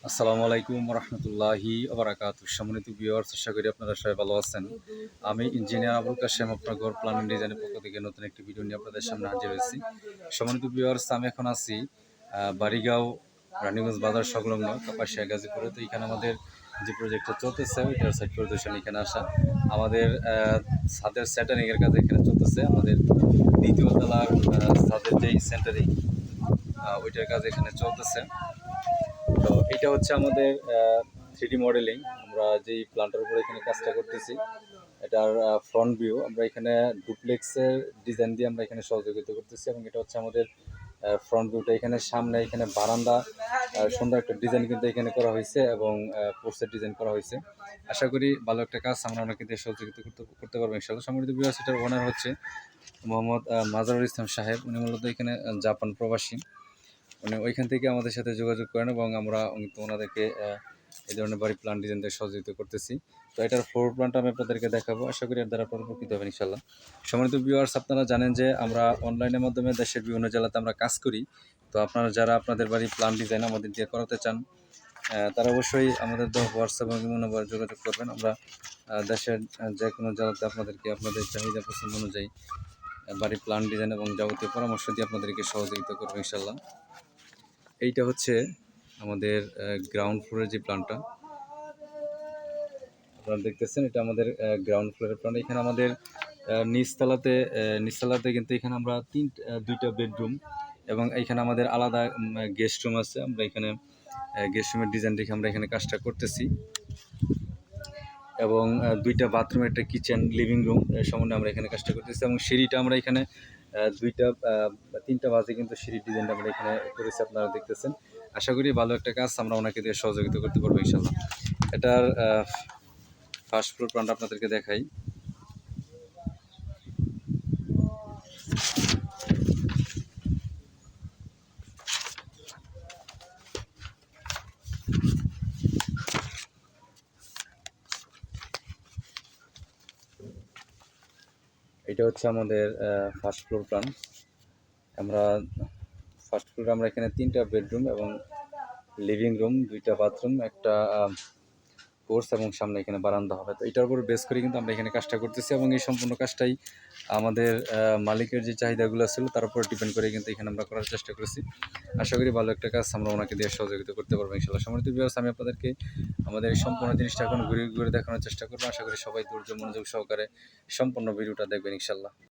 আসসালামু আলাইকুম রহমতুল্লাহি ওবারাকাতুহু। সম্মানিত ভিউয়ার্স, আশা করি আপনারা সবাই ভালো আছেন। আমি ইঞ্জিনিয়ার আবুল কাশেম, আপনার ঘর প্ল্যানিং ডিজাইনের পক্ষ থেকে নতুন একটি ভিডিও নিয়ে আপনাদের সামনে হাজির হয়েছি। সম্মানিত ভিউয়ার্স, আমি এখন আছি বাড়িগাঁও রানীগঞ্জ বাজার সংলগ্ন কাপাসিয়া গাজীপুরে। তো এখানে আমাদের যে প্রজেক্টটা চলতেছে ওইটার সাইড পরিদর্শন এখানে আসা। আমাদের ছাদের স্যাটারিংয়ের কাজ এখানে চলতেছে। আমাদের দ্বিতীয় তলার ছাদের যেই সেন্টারিং ওইটার কাজ এখানে চলতেছে। তো এটা হচ্ছে আমাদের 3D মডেলিং। আমরা যেই প্ল্যানটার উপরে এখানে কাজটা করতেছি এটার ফ্রন্ট ভিউ আমরা এখানে ডুপ্লেক্সের ডিজাইন দিয়ে আমরা এখানে সহযোগিতা করতেছি, এবং এটা হচ্ছে আমাদের ফ্রন্ট ভিউটা। এখানে সামনে এখানে বারান্দা সুন্দর একটা ডিজাইন কিন্তু এখানে করা হয়েছে, এবং পোস্টের ডিজাইন করা হয়েছে। আশা করি ভালো একটা কাজ আমরা ওনাকে দিয়ে সহযোগিতা করতে পারবো ইনশাআল্লাহ। সম্মানিত ভিউয়ার্স, এটার ওনার হচ্ছে মোহাম্মদ মাজারুল ইসলাম সাহেব। উনি মূলত এখানে জাপান প্রবাসী। উনি ওইখান থেকে আমাদের সাথে যোগাযোগ করেন, এবং আমরা কিন্তু ওনাদেরকে এই ধরনের বাড়ি প্ল্যান ডিজাইন দিয়ে সহযোগিতা করতেছি। তো এটার ফ্লোর প্ল্যানটা আমি আপনাদেরকে দেখাবো। আশা করি এর দ্বারা আপনারা উপকৃত হবেন ইনশাল্লাহ। সম্মানিত ভিউয়ার্স, আপনারা জানেন যে আমরা অনলাইনের মাধ্যমে দেশের বিভিন্ন জেলাতে আমরা কাজ করি। তো আপনারা যারা আপনাদের বাড়ি প্ল্যান ডিজাইন আমাদের দিয়ে করাতে চান, তারা অবশ্যই আমাদের হোয়াটসঅ্যাপ এবং ইমো নাম্বারে যোগাযোগ করবেন। আমরা দেশের যে কোনো জেলাতে আপনাদেরকে আপনাদের চাহিদা পছন্দ অনুযায়ী বাড়ি প্ল্যান ডিজাইন এবং যাবতীয় পরামর্শ দিয়ে আপনাদেরকে সহযোগিতা করবো ইনশাল্লাহ। এইটা হচ্ছে আমাদের গ্রাউন্ড ফ্লোরের যে প্ল্যানটা আপনারা দেখতেছেন, এটা আমাদের গ্রাউন্ড ফ্লোরের প্ল্যান। এখানে আমাদের নিচতলাতে কিন্তু এখানে আমরা দুইটা বেডরুম, এবং এইখানে আমাদের আলাদা গেস্ট রুম আছে। আমরা এখানে গেস্ট রুমের ডিজাইন দেখে আমরা এখানে কাজটা করতেছি, এবং দুইটা বাথরুম, একটা কিচেন, লিভিং রুম সম্বন্ধে আমরা এখানে কাজটা করতেছি। এবং সিঁড়িটা আমরা এখানে তিনটা বাজে কিন্তু সিঁড়ির ডিজাইনটা আমরা এখানে করেছি, আপনারা দেখতেছেন। আশা করি ভালো একটা কাজ আমরা ওনাকে দিয়ে সহযোগিতা করতে পারবো ইনশাল্লাহ। এটার ফার্স্ট ফ্লোর প্ল্যানটা আপনাদেরকে দেখাই। এটা হচ্ছে আমাদের ফার্স্ট ফ্লোর প্ল্যান। ফার্স্ট ফ্লোরে আমরা এখানে তিনটা বেডরুম এবং লিভিং রুম, দুইটা বাথরুম, একটা কোর্স, এবং সামনে এখানে বারান্দা হবে। তো এটার উপর বেস করে কিন্তু আমরা এখানে কাজটা করতেছি, এবং এই সম্পূর্ণ কাজটাই আমাদের মালিকের যে চাহিদাগুলো ছিল তার উপর ডিপেন্ড করে কিন্তু এখানে আমরা করার চেষ্টা করেছি। আশা করি ভালো একটা কাজ আমরা ওনাকে দিয়ে সহযোগিতা করতে পারবো ইনশাআল্লাহ। সম্মানিত ভিউয়ার্স, আমি আপনাদেরকে আমাদের এই সম্পূর্ণ জিনিসটা এখন ঘুরে ঘুরে দেখানোর চেষ্টা করবো। আশা করি সবাই ধৈর্য মনোযোগ সহকারে সম্পূর্ণ ভিডিওটা দেখবেন ইনশাআল্লাহ।